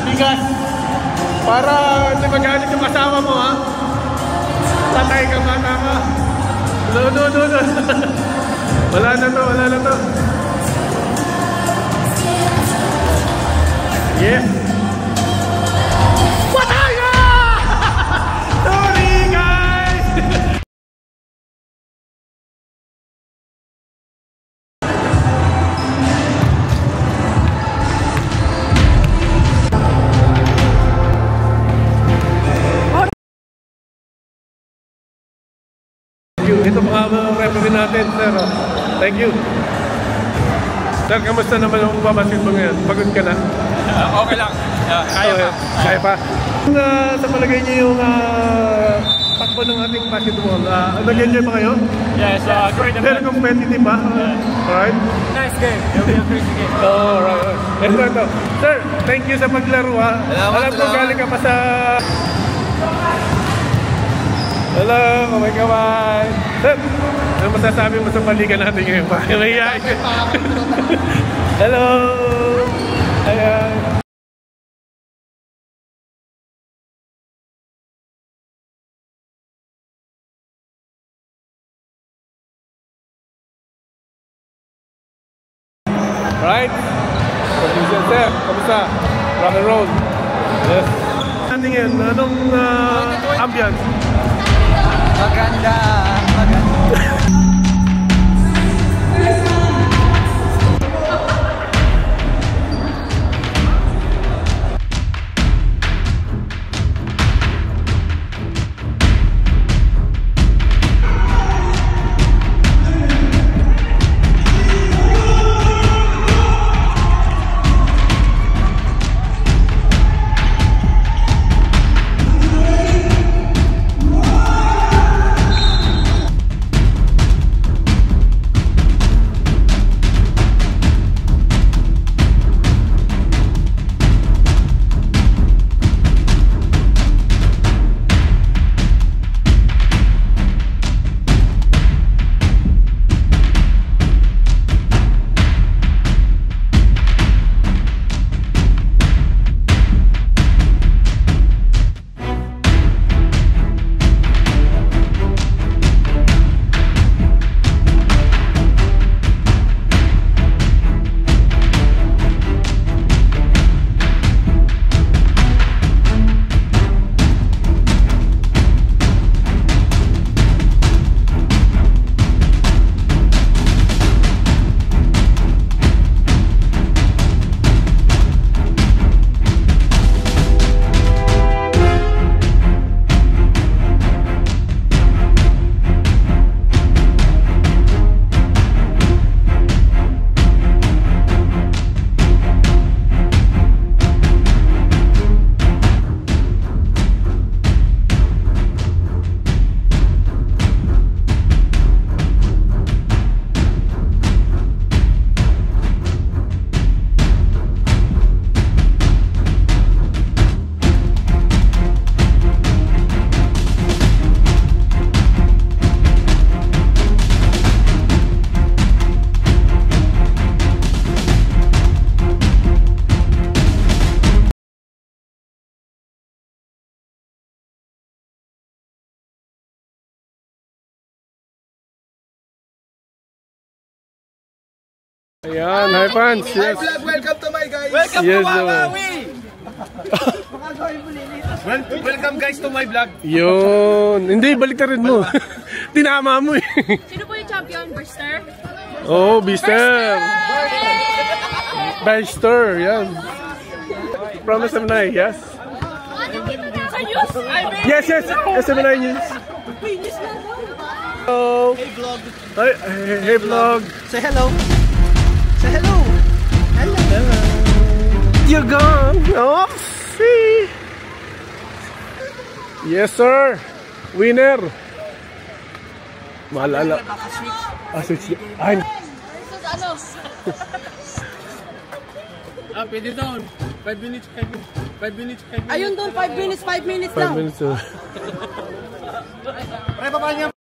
bigas. Para hindi magalit yung kasama mo, ha? Patay ka, bata ka. No. Wala na to. Yes. Patay ka! Sorry, guys! Ito mga referee natin, sir. Thank you. Sir, kamusta naman ang babasin mo ngayon? Pagod ka na? Okay lang. Kaya pa. Sa palagay niyo yung takbo ng ating basketball, nag-enjoy ba kayo? Yes, great. Very competitive ba? Alright? Nice game. It'll be a crazy game. Alright. Ito. Sir, thank you sa paglaro, ha. Alam ko galing ka pa sa... Hello, kamay. Sir, ano masasabi mo sa balikan natin ngayon? Mahihain. Hello. Ayan. Right? Producer, sir. Kamusta? Rock and roll. Yes. Anong ambience? Maganda. Ayan, hi fans. Hi vlog, welcome to my guys. Welcome to Wawawi. Welcome guys to my vlog. Yun. Hindi, balik na rin mo. Tinama mo eh. Sino po yung champion? Berster? Oh, Bister. Bister, yan. From SM9, yes? Yes. SM9 news. Hello. Hey vlog. Hey vlog. Say hello. Say hello. Hello. You're gone. Oh, see. Yes, sir. Winner. Maalala. Switch. Ay. Pwede doon. 5 minutes. Ayun doon, 5 minutes lang. 5 minutes. Pre, pa niya.